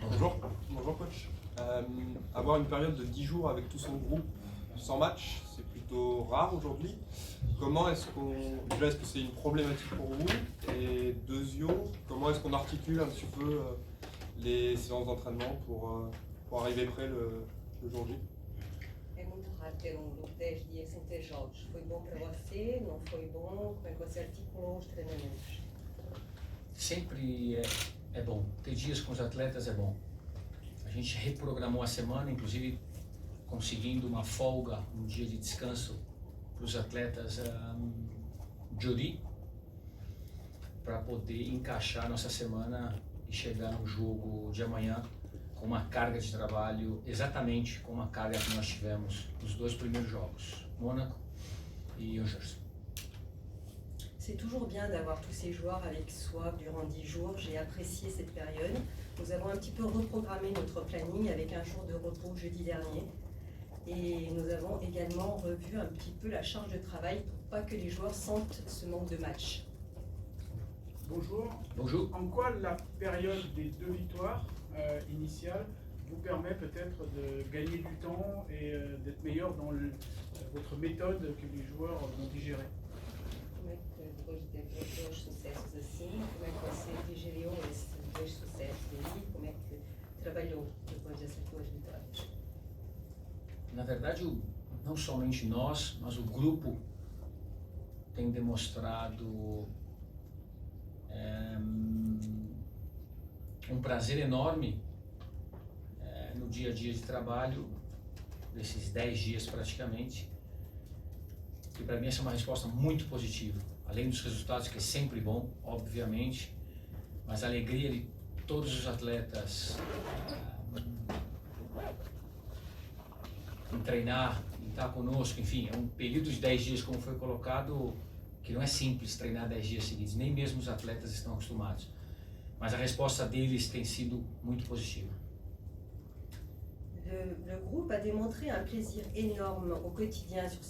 Bonjour, bonjour coach. Avoir une période de 10 jours avec tout son groupe sans match, c'est plutôt rare aujourd'hui. Comment est-ce qu'on... Déjà, est-ce que c'est une problématique pour vous? Et deuxièmement, comment est-ce qu'on articule un petit peu les séances d'entraînement pour arriver prêt le jour J? É muito raro ter um grupo de 10 dias sem ter jogos. Foi bom para você? Não foi bom? Como é que você articulou os treinamentos? Sempre é bom. Ter dias com os atletas é bom. A gente reprogramou a semana, inclusive conseguindo uma folga, um dia de descanso para os atletas Jody, para poder encaixar nossa semana e chegar no jogo de amanhã com uma carga de trabalho exatamente com a carga que nós tivemos nos dois primeiros jogos, Mônaco e Angers. C'est toujours bien d'avoir tous ces joueurs avec soi durant 10 jours. J'ai apprécié cette période. Nous avons un petit peu reprogrammé notre planning avec un jour de repos jeudi dernier. Et nous avons également revu un petit peu la charge de travail pour pas que les joueurs sentent ce manque de match. Bonjour. Bonjour. En quoi la période des 2 victoires initiales vous permet peut-être de gagner du temps et d'être meilleur dans votre méthode que les joueurs vont digérer? Como é que depois de ter dois sucessos assim, como é que você digeriu esses 2 sucessos aí? Como é que trabalhou depois dessas 2 vitórias? Na verdade, não somente nós, mas o grupo tem demonstrado um prazer enorme no dia a dia de trabalho, desses 10 dias praticamente. E para mim essa é uma resposta muito positiva, além dos resultados, que é sempre bom, obviamente, mas a alegria de todos os atletas em treinar, em estar conosco, enfim, é um período de 10 dias, como foi colocado, que não é simples treinar 10 dias seguidos, nem mesmo os atletas estão acostumados, mas a resposta deles tem sido muito positiva. Le groupe a démontré un plaisir énorme au quotidien sur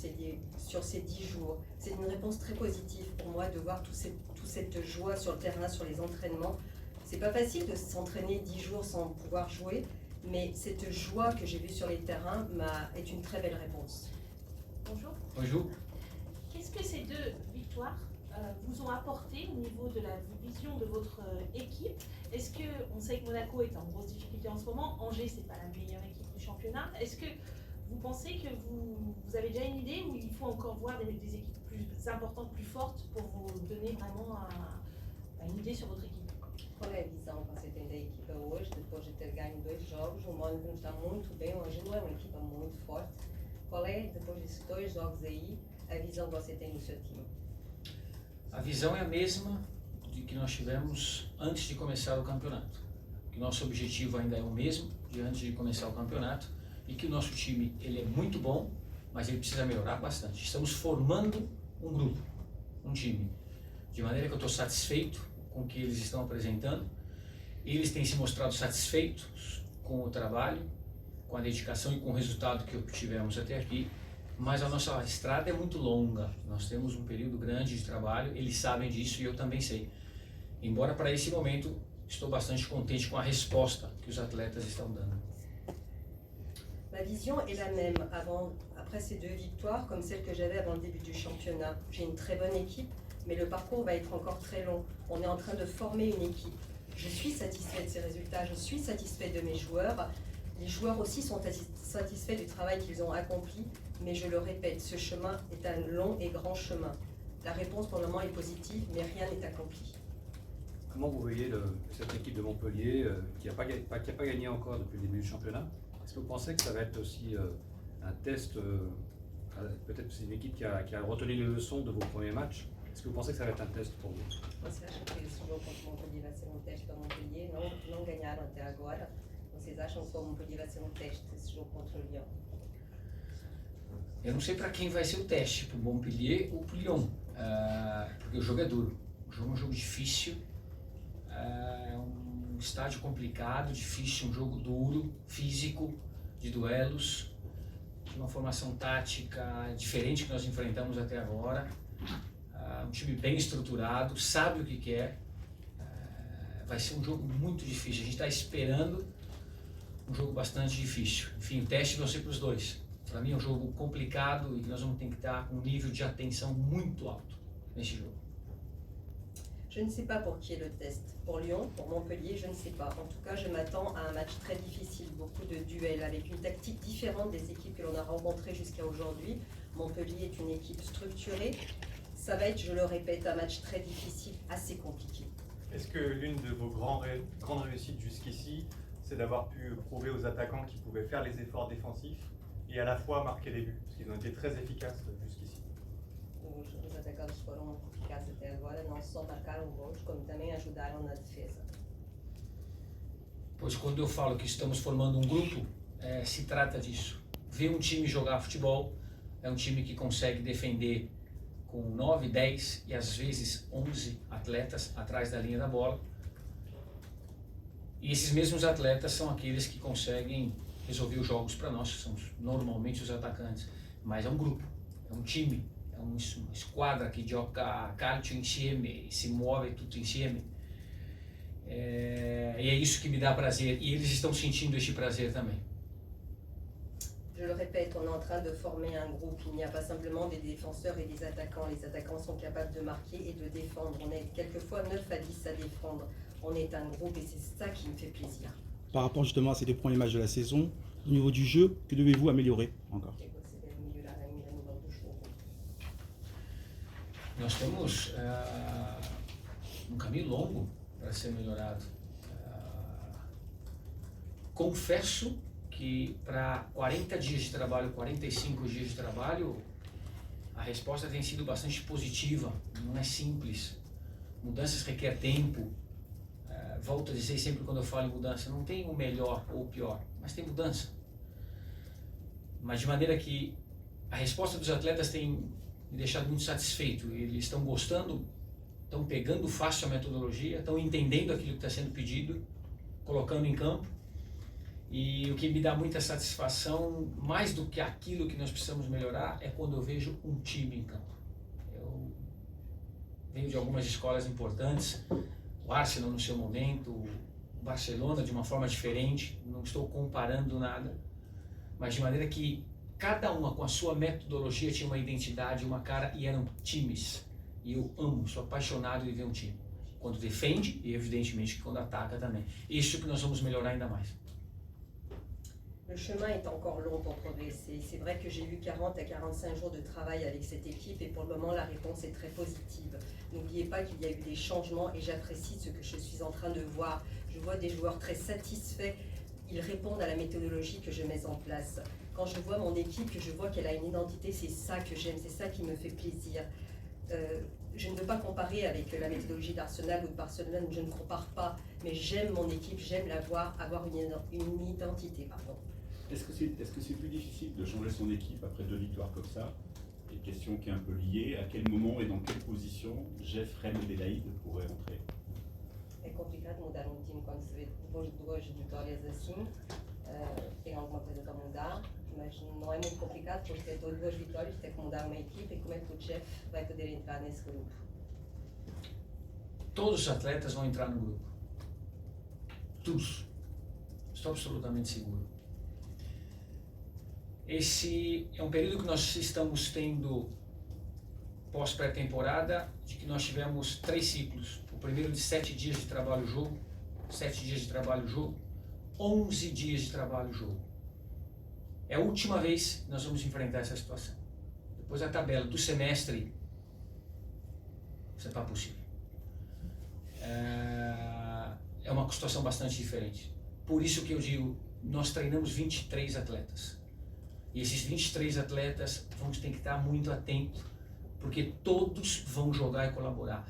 ces 10 jours. C'est une réponse très positive pour moi de voir toute cette joie sur le terrain, sur les entraînements. C'est pas facile de s'entraîner 10 jours sans pouvoir jouer, mais cette joie que j'ai vue sur les terrains est une très belle réponse. Bonjour. Bonjour. Qu'est-ce que ces 2 victoires vous ont apporté au niveau de la vision de votre équipe? Est-ce que, on sait que Monaco est en grosse difficulté en ce moment, Angers c'est pas la meilleure équipe du championnat, est-ce que vous pensez que vous avez déjà une idée ou il faut encore voir des équipes plus importantes, plus fortes pour vous donner vraiment une idée sur votre équipe? Qual é a visão que você tem da equipa hoje, depois de ter ganho 2 jogos? O Mônaco não está muito bem, hoje não é uma equipa muito forte. Qual é, depois desses 2 jogos aí, a visão que você tem do seu time? A visão é a mesma de que nós tivemos antes de começar o campeonato. Que nosso objetivo ainda é o mesmo de antes de começar o campeonato e que o nosso time ele é muito bom, mas ele precisa melhorar bastante. Estamos formando um grupo, um time, de maneira que eu estou satisfeito com o que eles estão apresentando. Eles têm se mostrado satisfeitos com o trabalho, com a dedicação e com o resultado que obtivemos até aqui. Mas a nossa estrada é muito longa, nós temos um período grande de trabalho, eles sabem disso e eu também sei. Embora para esse momento estou bastante contente com a resposta que os atletas estão dando. Ma vision est la même après ces 2 victoires, comme celle que j'avais avant le début du championnat. J'ai une très bonne équipe, mais le parcours va être encore très long. On est en train de former une équipe. Je suis satisfait de ces résultats, je suis satisfait de mes joueurs. Les joueurs aussi sont satisfaits du travail qu'ils ont accompli, mais je le répète, ce chemin est un long et grand chemin. La réponse pour le moment est positive, mais rien n'est accompli. Comment vous voyez cette équipe de Montpellier qui n'a pas gagné encore depuis le début du championnat? Est-ce que vous pensez que ça va être aussi un test, peut-être c'est une équipe qui a retenu les leçons de vos premiers matchs? Est-ce que vous pensez que ça va être un test pour vous? Você acha que esse jogo contra o Montpellier vai ser teste para Montpellier? Não ganharam até agora. Vocês acham que o Montpellier vai ser teste esse jogo contra o Lyon? Eu não sei para quem vai ser o teste, para o Montpellier ou para o Lyon, porque o jogo é duro. O jogo é um jogo difícil, é um estádio complicado, difícil, um jogo duro, físico, de duelos, de uma formação tática diferente que nós enfrentamos até agora. Um time bem estruturado, sabe o que quer, vai ser um jogo muito difícil. A gente está esperando um jogo bastante difícil. Enfim, o teste vai ser para os dois. Para mim é um jogo complicado e nós vamos ter que estar com um nível de atenção muito alto nesse jogo. Je ne sais pas pour qui est le test. Pour Lyon, pour Montpellier, je ne sais pas. En tout cas, je m'attends à un match très difficile, beaucoup de duels, avec une tactique différente des équipes que l'on a rencontrées jusqu'à aujourd'hui. Montpellier est une équipe structurée. Ça va être, je le répète, un match très difficile, assez compliqué. Est-ce que l'une de vos grandes réussites jusqu'ici, c'est d'avoir pu prouver aux attaquants qu'ils pouvaient faire les efforts défensifs et à la fois marquer des buts, parce qu'ils ont été très efficaces jusqu'ici? Os atacantes foram eficazes até agora, não só marcaram gols, como também ajudaram na defesa. Pois quando eu falo que estamos formando um grupo, se trata disso. Ver um time jogar futebol é um time que consegue defender com 9, 10 e às vezes 11 atletas atrás da linha da bola. E esses mesmos atletas são aqueles que conseguem resolver os jogos para nós, que são normalmente os atacantes. Mas é um grupo, é um time, é uma esquadra que joga calcio insieme, se move tudo insieme. E é isso que me dá prazer, e eles estão sentindo esse prazer também. Je le répète, on est en train de former un groupe. Il n'y a pas simplement des défenseurs et des attaquants. Les attaquants sont capables de marquer et de défendre. On est quelquefois 9 à 10 à défendre. On est un groupe et c'est ça qui me fait plaisir. Par rapport justement à ces 2 premiers matchs de la saison, au niveau du jeu, que devez-vous améliorer encore? Nós temos um caminho longo para ser melhorado. Confesso que para 40 dias de trabalho, 45 dias de trabalho, a resposta tem sido bastante positiva, não é simples. Mudanças requer tempo. Volto a dizer sempre quando eu falo em mudança, não tem o melhor ou o pior, mas tem mudança. Mas de maneira que a resposta dos atletas tem me deixado muito satisfeito. Eles estão gostando, estão pegando fácil a metodologia, estão entendendo aquilo que está sendo pedido, colocando em campo. E o que me dá muita satisfação, mais do que aquilo que nós precisamos melhorar, é quando eu vejo um time em campo. Eu venho de algumas escolas importantes, o Arsenal no seu momento, o Barcelona de uma forma diferente, não estou comparando nada, mas de maneira que cada uma com a sua metodologia tinha uma identidade, uma cara, e eram times. E eu amo, sou apaixonado de ver um time. Quando defende e evidentemente quando ataca também. Isso que nós vamos melhorar ainda mais. Le chemin est encore long pour progresser. C'est vrai que j'ai eu 40 à 45 jours de travail avec cette équipe et pour le moment la réponse est très positive. N'oubliez pas qu'il y a eu des changements et j'apprécie ce que je suis en train de voir. Je vois des joueurs très satisfaits, ils répondent à la méthodologie que je mets en place. Quand je vois mon équipe, que je vois qu'elle a une identité, c'est ça que j'aime, c'est ça qui me fait plaisir. Je ne veux pas comparer avec la méthodologie d'Arsenal ou de Barcelone, je ne compare pas, mais j'aime mon équipe, j'aime la voir, avoir une identité. Pardon. Est-ce que c'est plus difficile de changer son équipe après 2 victoires comme ça? Une question qui est un peu liée, à quel moment et dans quelle position Jeff, Rem e Delaide pourraient entrer? É complicado mudar um time quando se vê depois de 2 vitórias assim, tem alguma coisa para mudar, mas não é muito complicado porque ter 2 vitórias, ter que mudar uma equipe e como é que o Jeff vai poder entrar nesse grupo? Todos os atletas vão entrar no grupo. Todos. Estou absolutamente seguro. Esse é um período que nós estamos tendo pós-pré-temporada, de que nós tivemos 3 ciclos. O primeiro de 7 dias de trabalho-jogo, 7 dias de trabalho-jogo, 11 dias de trabalho-jogo. É a última vez que nós vamos enfrentar essa situação. Depois a tabela do semestre, isso não é possível. É uma situação bastante diferente. Por isso que eu digo, nós treinamos 23 atletas. E esses 23 atletas vamos ter que estar muito atentos, porque todos vão jogar e colaborar.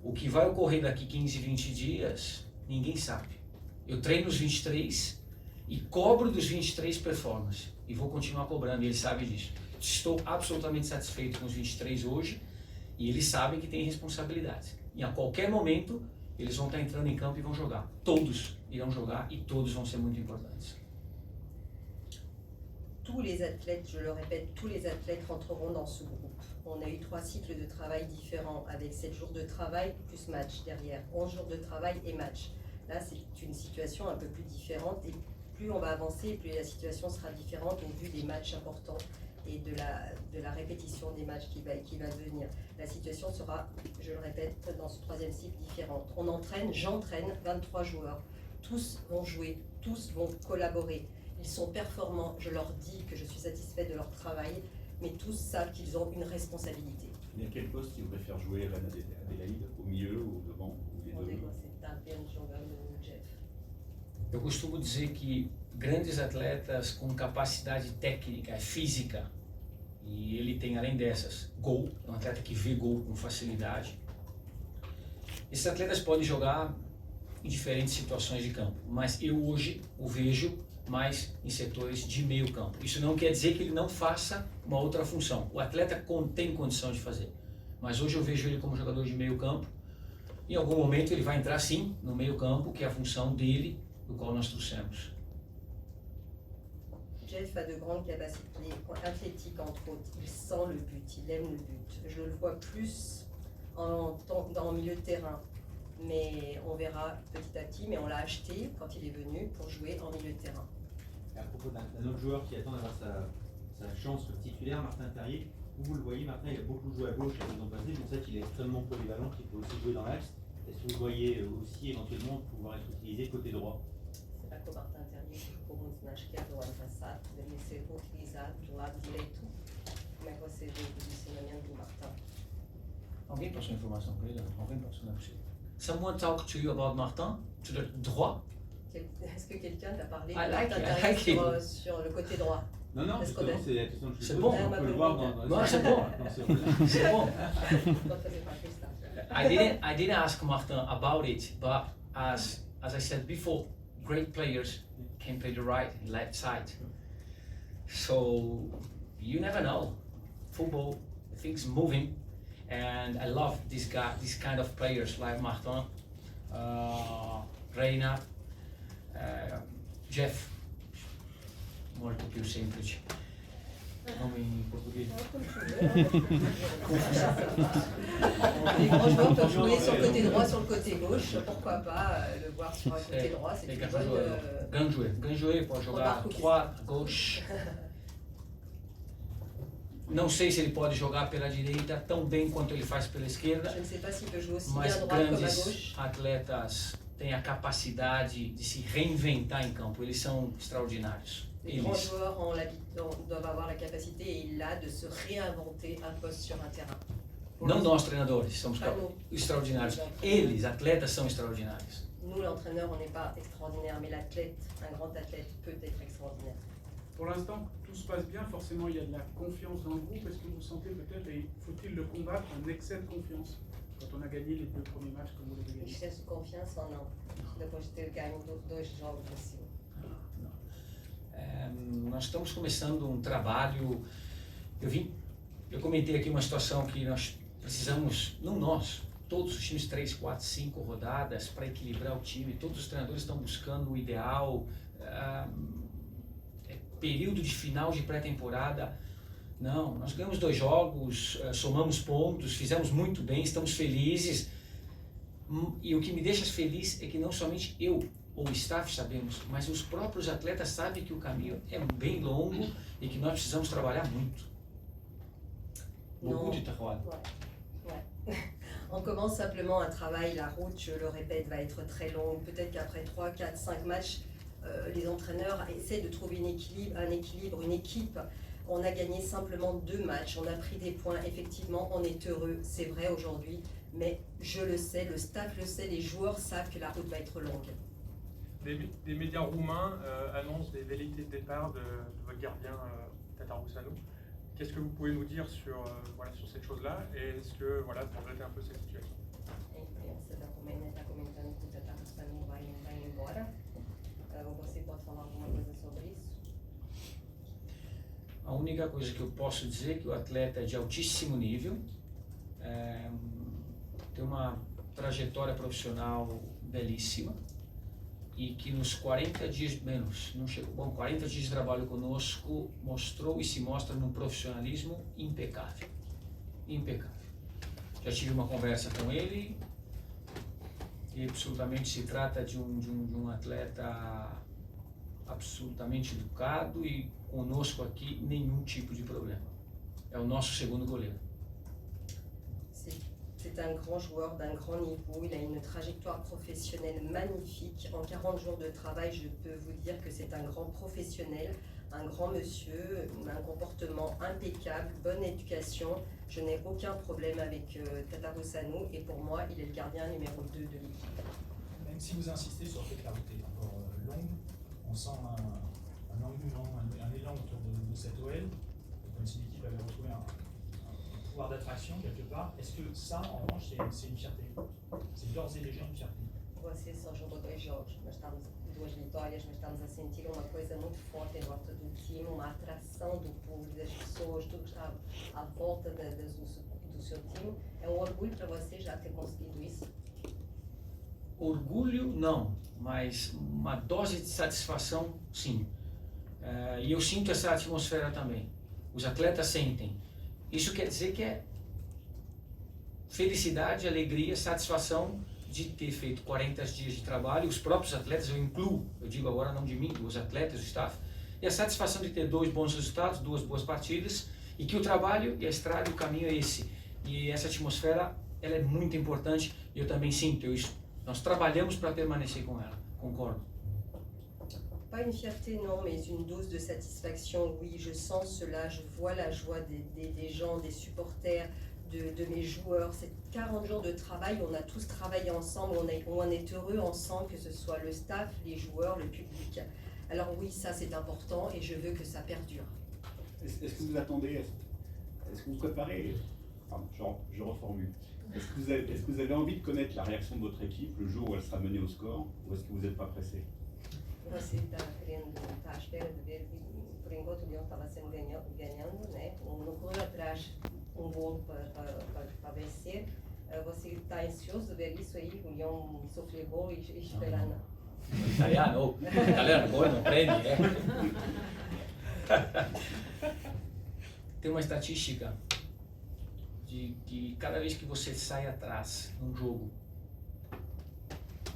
O que vai ocorrer daqui 15, 20 dias, ninguém sabe. Eu treino os 23 e cobro dos 23 performance. E vou continuar cobrando, e eles sabem disso. Estou absolutamente satisfeito com os 23 hoje, e eles sabem que têm responsabilidade. E a qualquer momento, eles vão estar entrando em campo e vão jogar. Todos irão jogar e todos vão ser muito importantes. Tous les athlètes, je le répète, tous les athlètes rentreront dans ce groupe. On a eu 3 cycles de travail différents avec 7 jours de travail plus match derrière, 11 jours de travail et match. Là, c'est une situation un peu plus différente et plus on va avancer, plus la situation sera différente au vu des matchs importants et de la répétition des matchs qui va venir. La situation sera, je le répète, dans ce 3e cycle différente. On entraîne, j'entraîne 23 joueurs. Tous vont jouer, tous vont collaborer. Ils sont performants, je leur dis que je suis satisfaite de leur travail, mais tous savent qu'ils ont une responsabilité. Mais à quel poste ils préfèrent jouer Reine Adélaïde? Au milieu ou devant? Ou les deux? Eu costumo dizer que grandes atletas com capacidade técnica, física, e ele tem além dessas, gol, é um atleta que vê gol com facilidade. Esses atletas podem jogar em diferentes situações de campo, mas eu hoje o vejo mais em setores de meio campo. Isso não quer dizer que ele não faça uma outra função. O atleta tem condição de fazer, mas hoje eu vejo ele como jogador de meio campo. Em algum momento ele vai entrar sim no meio campo, que é a função dele, do qual nós trouxemos. Jeff a de grandes capacités athlétiques, entre autres. Il sent le but, il aime le but. Je le vois plus en milieu de terrain. Mais on verra petit à petit, mais on l'a acheté quand il est venu pour jouer en milieu de terrain. À propos d'un autre joueur qui attend d'avoir sa chance titulaire, Martin Terrier, où vous le voyez, Martin, il a beaucoup joué à gauche la saison passée, mais on sait qu'il est extrêmement polyvalent, qu'il peut aussi jouer dans l'axe. Est-ce que vous voyez aussi éventuellement pouvoir être utilisé côté droit? Será que o Martin Terrier jogou muito na esquerda o ano passado, deve ser utilizado do lado direito? Como é que você vê o posicionamento do Martin? Alguém passou informação para ele? Alguém passou, não é possível. Someone talked to you about Martin, to the droit? Est-ce que quelqu'un t'a parlé de I Martin like Terrier sur le côté droit? Non, non, justement, c'est la question de C'est bon, on peut le voir dans Non, c'est bon. C'est bon. Pode fazer parte do staff. I didn't ask Martin about it, but as I said before, great players can play the right and left side. So you never know. Football, things moving, and I love this kind of players like Martin, Reina, Jeff. Molto più semplice. Nome em português. Les grands joueurs peuvent jouer sur le côté droit, sur le côté gauche. Pourquoi pas le voir sur le côté droit? C'est une bonne. Ganjoué pode jogar droite, gauche. Não sei se ele pode jogar pela direita tão bem quanto ele faz pela esquerda. Je ne sais pas s'il peut jouer aussi Mas bien à droite comme à grandes gauche. atletas têm a capacidade de se reinventar em campo. Eles são extraordinários. Les grands joueurs doivent avoir la capacité, et il l'a, de se réinventer un poste sur un terrain. Não nós, treinadores, somos extraordinários. Eles, atletas, são extraordinários. Nous, l'entraîneur, on n'est pas extraordinaire, mais l'athlète, un grand athlète, peut être extraordinaire. Pour l'instant, tout se passe bien. Forcément, il y a de la confiance dans le groupe. Est-ce que vous sentez peut-être, et faut-il le combattre, un excès de confiance quand on a gagné les 2 premiers matchs comme vous l'avez gagné? Excesso de confiança ou não? Depois de ter ganho 2 jogos assim. Nós estamos começando um trabalho. Eu comentei aqui uma situação que nós precisamos, não nós, todos os times, 3, 4, 5 rodadas para equilibrar o time. Todos os treinadores estão buscando o ideal. Período de final de pré-temporada. Não, nós ganhamos 2 jogos, somamos pontos, fizemos muito bem, estamos felizes. E o que me deixa feliz é que não somente eu ou o staff sabemos, mas os próprios atletas sabem que o caminho é bem longo e que nós precisamos trabalhar muito. Beaucoup de travail. On commence simplement un travail, la route, je le répète, va être très longue. Peut-être qu'après 3, 4, 5 matchs, les entraîneurs essaient de trouver un équilibre, une équipe. On a gagné simplement 2 matchs, on a pris des points, effectivement, on est heureux, c'est vrai aujourd'hui, mais je le sais, le staff le sait, les joueurs savent que la route va être longue. Des médias roumains annoncent des velléités de départ de votre gardien Tatarussanu. Qu'est-ce que vous pouvez nous dire sur cette chose-là, et est-ce que vous regrettez un peu cette situation? A imprensa da Romênia está comentando que o Tatarussanu vai embora. Você pode falar alguma coisa sobre isso? A única coisa que eu posso dizer é que o atleta é de altíssimo nível, tem uma trajetória profissional belíssima e que nos 40 dias, menos, não chegou, bom, 40 dias de trabalho conosco, mostrou e se mostra num profissionalismo impecável. impecável. Já tive uma conversa com ele e absolutamente se trata de um atleta absolutamente educado e conosco aqui nenhum tipo de problema. É o nosso segundo goleiro. C'est un grand joueur d'un grand niveau, il a une trajectoire professionnelle magnifique. En 40 jours de travail, je peux vous dire que c'est un grand professionnel, un grand monsieur, un comportement impeccable, bonne éducation. Je n'ai aucun problème avec Tatarusanu et pour moi, il est le gardien numéro 2 de l'équipe. Même si vous insistez sur le fait que la route est encore longue, on sent un engouement, un élan autour de cette OL, comme si l'équipe avait retrouvé un pouvoir d'attraction quelque part. Est-ce que ça, en revanche, c'est une fierté? C'est d'ores et déjà une fierté. Vocês só jogou 2 jogos, mas estamos 2 vitórias, mas estamos a sentir uma coisa muito forte em volta do time, uma atração do público, das pessoas, tudo que está à volta do seu time. É um orgulho para você já ter conseguido isso? Orgulho, não, mas uma dose de satisfação, sim. E eu sinto essa atmosfera também. Os atletas sentem. Isso quer dizer que é felicidade, alegria, satisfação de ter feito 40 dias de trabalho. Os próprios atletas, eu incluo, eu digo agora não de mim, os atletas, o staff, e a satisfação de ter 2 bons resultados, 2 boas partidas, e que o trabalho e a estrada, o caminho é esse. E essa atmosfera, ela é muito importante, e eu também sinto isso. Nós trabalhamos para permanecer com ela, concordo. Pas une fierté, non, mais une dose de satisfaction, oui, je sens cela, je vois la joie des gens, des supporters, de mes joueurs. C'est 40 jours de travail, on a tous travaillé ensemble, on est heureux ensemble, que ce soit le staff, les joueurs, le public. Alors oui, ça c'est important et je veux que ça perdure. Est-ce que vous attendez, est-ce que vous préparez, pardon, je reformule, est-ce que vous avez envie de connaître la réaction de votre équipe le jour où elle sera menée au score, ou est-ce que vous n'êtes pas pressé? Você está à espera de ver, por enquanto o Leão estava sendo ganhando, né? No correr atrás gol para vencer. Você está ansioso de ver isso aí, o Leão sofrer gol e esperar? Italiano, italiano, poi non prendi, Tem uma estatística de que cada vez que você sai atrás num jogo,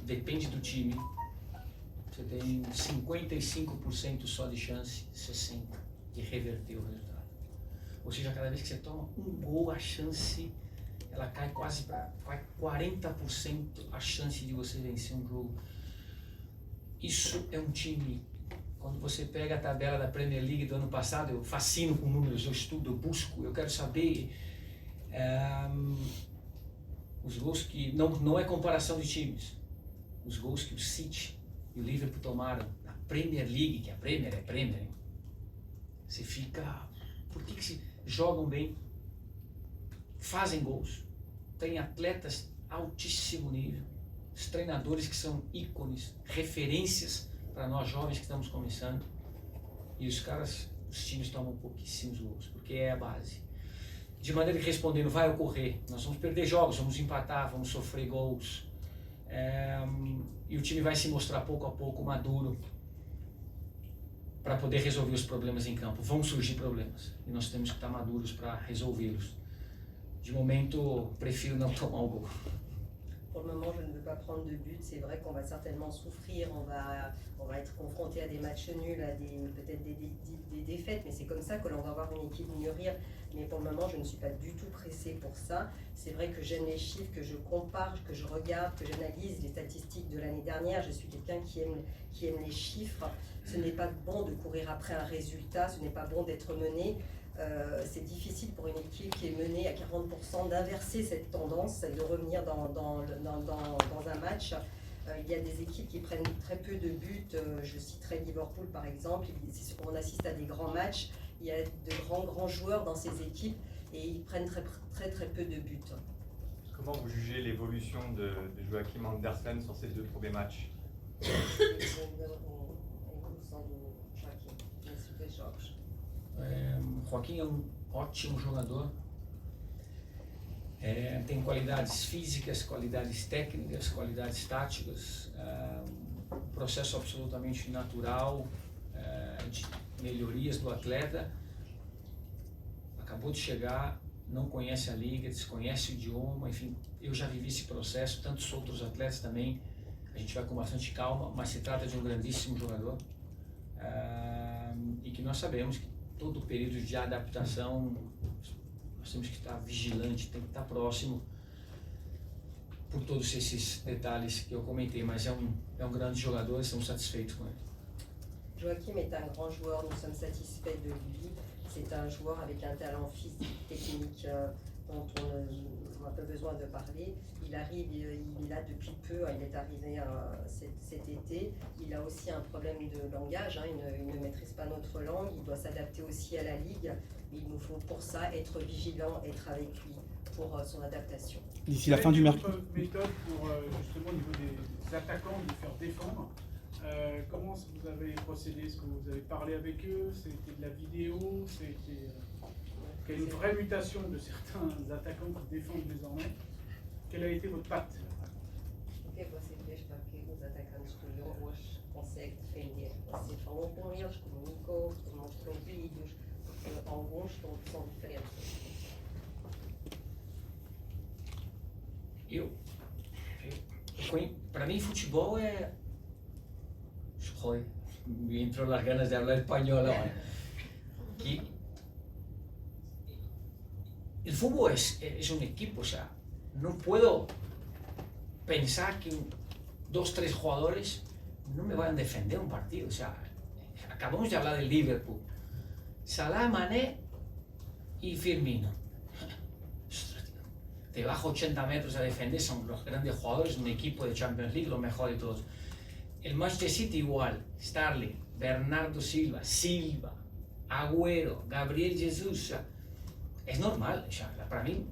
depende do time, você tem 55% só de chance, 60% de reverter o resultado. Ou seja, cada vez que você toma um gol, a chance ela cai quase para 40% a chance de você vencer um jogo. Isso é um time. Quando você pega a tabela da Premier League do ano passado, eu fascino com números, eu estudo, eu busco, eu quero saber os gols que não é comparação de times, os gols que o City e o Liverpool tomaram na Premier League, que a Premier é Premier, você fica, por que se jogam bem, fazem gols, tem atletas altíssimo nível, os treinadores que são ícones, referências para nós jovens que estamos começando, e os times tomam pouquíssimos gols, porque é a base. De maneira que respondendo, vai ocorrer, nós vamos perder jogos, vamos empatar, vamos sofrer gols, e o time vai se mostrar pouco a pouco maduro para poder resolver os problemas em campo. Vão surgir problemas e nós temos que estar maduros para resolvê-los. De momento, prefiro não tomar o gol. Pour le moment, je ne veux pas prendre de but. C'est vrai qu'on va certainement souffrir, on va être confronté à des matchs nuls, à peut-être des défaites, mais c'est comme ça que l'on va voir une équipe mûrir. Mais pour le moment, je ne suis pas du tout pressée pour ça. C'est vrai que j'aime les chiffres, que je compare, que je regarde, que j'analyse les statistiques de l'année dernière. Je suis quelqu'un qui aime les chiffres. Ce n'est pas bon de courir après un résultat, ce n'est pas bon d'être mené. C'est difficile pour une équipe qui est menée à 40% d'inverser cette tendance et de revenir dans un match. Il y a des équipes qui prennent très peu de buts, je citerai Liverpool par exemple, on assiste à des grands matchs, il y a de grands joueurs dans ces équipes et ils prennent très peu de buts. Comment vous jugez l'évolution de Joachim Andersen sur ces 2 premiers matchs? Joaquim é um ótimo jogador, tem qualidades físicas, qualidades técnicas, qualidades táticas, um processo absolutamente natural de melhorias do atleta. Acabou de chegar não conhece a liga, desconhece o idioma, enfim, eu já vivi esse processo, tantos outros atletas também, a gente vai com bastante calma, mas se trata de um grandíssimo jogador e que nós sabemos que todo o período de adaptação nós temos que estar vigilante, tem que estar próximo por todos esses detalhes que eu comentei, mas é um grande jogador e estamos satisfeitos com ele. Joachim est un grand joueur, nous sommes satisfaits de lui. C'est un joueur avec un talent physique, technique dont on a peu besoin de parler. Il arrive, il est là depuis peu, il est arrivé cet été. Il a aussi un problème de langage, il ne maîtrise pas notre langue, il doit s'adapter aussi à la ligue. Il nous faut pour ça être vigilant, être avec lui pour son adaptation. D'ici la fin du mercato. Méthode pour justement au niveau des attaquants de faire défendre. Comment vous avez procédé? Est-ce que vous avez parlé avec eux? C'était de la vidéo? C'était qu'il y a une vraie mutation de certains attaquants qui défendent désormais. Quelle a été votre patte? O que você fez para que os atacantes do Lyon hoje conseguem defender? Você falou com eles, comunicou, mostrou vídeos, porque alguns são diferentes. Para mí futebol é... Joder, me entró las ganas de hablar español ahora. Que el fútbol es un equipo, o sea, no puedo pensar que 2, 3 jugadores no me vayan a defender un partido. O sea, acabamos de hablar del Liverpool. Salah, Mané y Firmino. Te bajo 80 metros a defender, son los grandes jugadores de un equipo de Champions League, los mejores de todos. El Manchester City igual, Sterling, Bernardo Silva, Agüero, Gabriel Jesus, es normal, o sea, para mí,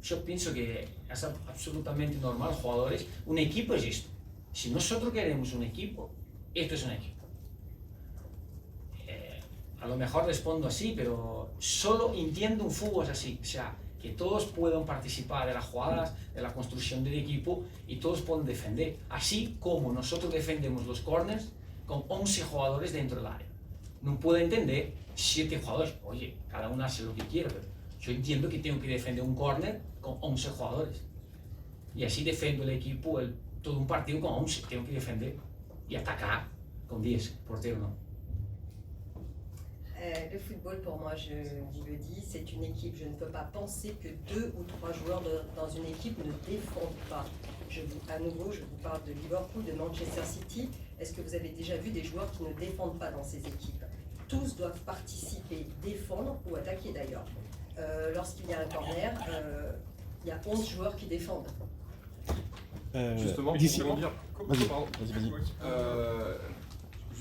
yo pienso que es absolutamente normal, jugadores, un equipo es esto. Si nosotros queremos un equipo, esto es un equipo. A lo mejor respondo así, pero solo entiendo un fútbol así, o sea, que todos puedan participar de las jugadas, de la construcción del equipo y todos puedan defender. Así como nosotros defendemos los corners con 11 jugadores dentro del área. No puedo entender 7 jugadores. Oye, cada uno hace lo que quiere, pero yo entiendo que tengo que defender un corner con 11 jugadores. Y así defiendo el equipo, todo un partido con 11. Tengo que defender y atacar con 10. Portero no. Le football, pour moi, je vous le dis, c'est une équipe. Je ne peux pas penser que 2 ou 3 joueurs dans une équipe ne défendent pas. À nouveau, je vous parle de Liverpool, de Manchester City. Est-ce que vous avez déjà vu des joueurs qui ne défendent pas dans ces équipes? Tous doivent participer, défendre ou attaquer d'ailleurs. Lorsqu'il y a un corner, il y a 11 joueurs qui défendent. Justement, d'ici... pour dire, Vas-y.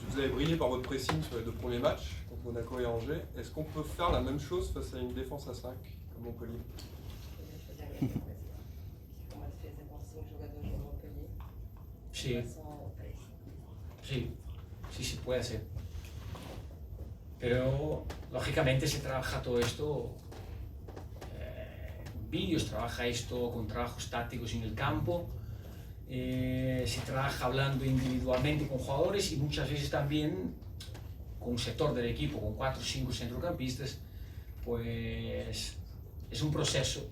Vous avez brillé par votre pressing sur les 2 premiers matchs, contre Monaco et Angers. Est-ce qu'on peut faire la même chose face à une défense à 5, comme Montpellier? Sí se puede hacer. Pero, lógicamente, se trabaja todo esto con vídeos, trabaja esto con trabajos tácticos en el campo. Se trabaja hablando individualmente con jugadores y muchas veces también con un sector del equipo, con 4 o 5 centrocampistas, pues es un proceso.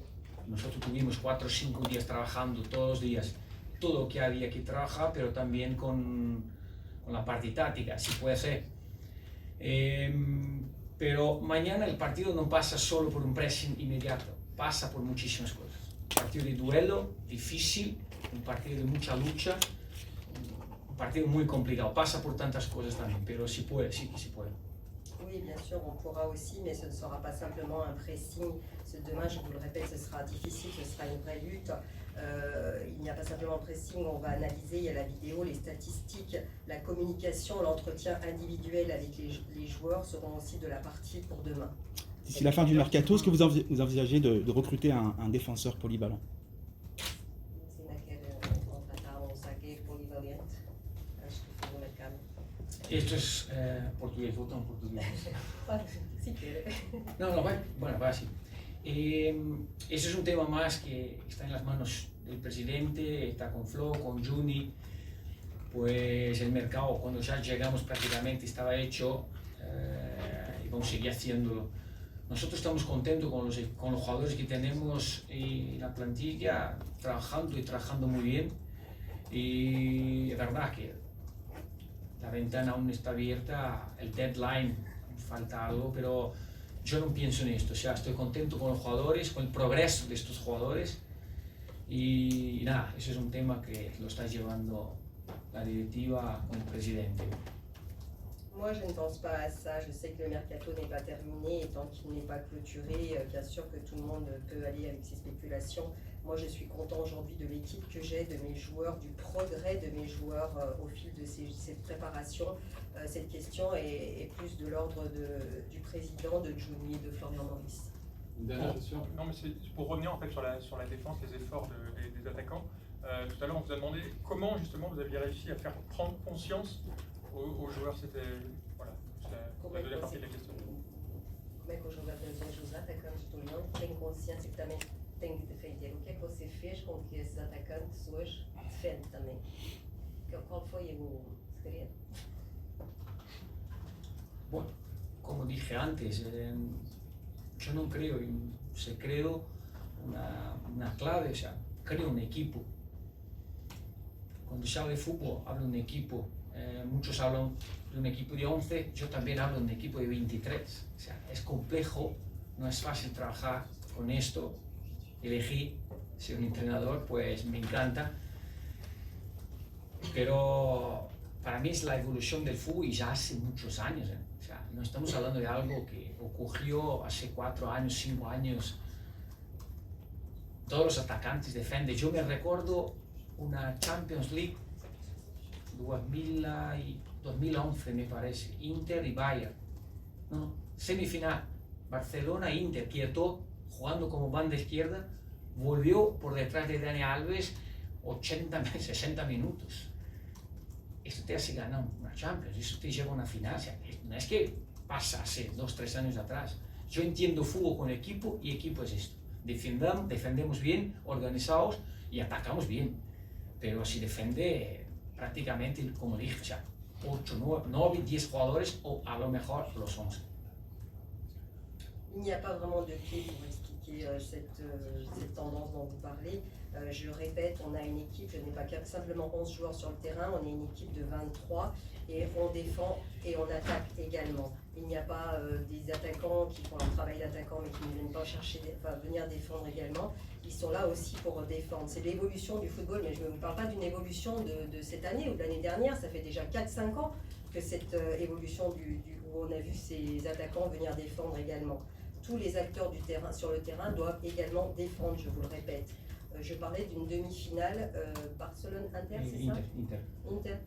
Nosotros tuvimos 4 o 5 días trabajando todos los días todo lo que había que trabajar, pero también con la parte táctica, si puede ser. Pero mañana el partido no pasa solo por un pressing inmediato, pasa por muchísimas cosas. Un partido de duelo, difícil, un partido de mucha lucha, un partido muy complicado, pasa por tantas cosas también, pero sí puede, sí que sí puede. Oui, bien sûr, on pourra aussi, mais ce ne sera pas simplement un pressing. Demain, je vous le répète, ce sera difficile, ce sera une vraie lutte. Il n'y a pas simplement un pressing, on va analyser, il y a la vidéo, les statistiques, la communication, l'entretien individuel avec les joueurs seront aussi de la partie pour demain. D'ici la fin du mercato, est-ce que vous envisagez de recruter un défenseur polyvalent? Esto es portugués, voto en portugués. Si quiere. No, bueno, va así. Eso es un tema más que está en las manos del presidente, está con Flo, con Juni. Pues el mercado, cuando ya llegamos prácticamente, estaba hecho y vamos a seguir haciéndolo. nosotros estamos contentos con los jugadores que tenemos en la plantilla, trabajando muy bien. Y es verdad que la ventana aún está abierta, el deadline, falta algo, pero yo no pienso en esto. O sea, estoy contento con los jugadores, con el progreso de estos jugadores. Y nada, eso es un tema que lo está llevando la directiva con el presidente. Moi, je ne pense pas à ça. Je sais que le mercato n'est pas terminé et tant qu'il n'est pas clôturé, bien sûr que tout le monde peut aller avec ses spéculations. Moi, je suis content aujourd'hui de l'équipe que j'ai, de mes joueurs, du progrès de mes joueurs au fil de cette préparation. Cette question est plus de l'ordre du président, de Juni et de Florian Maurice. Une dernière question. Non, mais c'est pour revenir en fait sur la défense, les efforts des attaquants. Tout à l'heure, on vous a demandé comment justement vous aviez réussi à faire prendre conscience aux joueurs. C'était voilà, la deuxième partie de la question. Como é que os jogadores, os atacantes do Leão têm consciência que também têm de defender? O que é que você fez com que esses atacantes hoje defendem também? Qual foi o segredo? Bueno, como dije antes, yo no creo en creo una clave, o sea, creo un equipo. Cuando se habla de fútbol, hablo de un equipo. Muchos hablan de un equipo de 11, yo también hablo de un equipo de 23. O sea, es complejo, no es fácil trabajar con esto. Elegí ser un entrenador, pues me encanta. Pero para mí es la evolución del fútbol y ya hace muchos años. O sea, no estamos hablando de algo que ocurrió hace 4 años, 5 años. Todos los atacantes defienden. Yo me recuerdo una Champions League 2011 me parece, Inter y Bayern. No, semifinal, Barcelona-Inter, Quieto jugando como banda izquierda, volvió por detrás de Dani Alves 60 minutos. Esto te hace ganar una Champions, eso te lleva a una final. O sea, no es que pasa hace 2-3 años atrás. Yo entiendo fútbol con equipo y equipo es esto. Defendemos bien, organizados y atacamos bien. Pero si defiende prácticamente, como dije, o sea, 8, 9, 10 jugadores o a lo mejor los 11. Il n'y a pas vraiment de clé pour expliquer cette tendance dont vous parlez. Je répète, on a une équipe, je n'ai pas simplement 11 joueurs sur le terrain, on est une équipe de 23 et on défend et on attaque également. Il n'y a pas des attaquants qui font leur travail d'attaquant mais qui ne viennent pas venir défendre également. Ils sont là aussi pour défendre. C'est l'évolution du football, mais je ne vous parle pas d'une évolution de cette année ou de l'année dernière. Ça fait déjà 4-5 ans que cette évolution où on a vu ces attaquants venir défendre également. Tous les acteurs du terrain, sur le terrain doivent également défendre, je vous le répète. Je parlais d'une demi-finale Barcelone-Inter, c'est ça? Inter. Inter.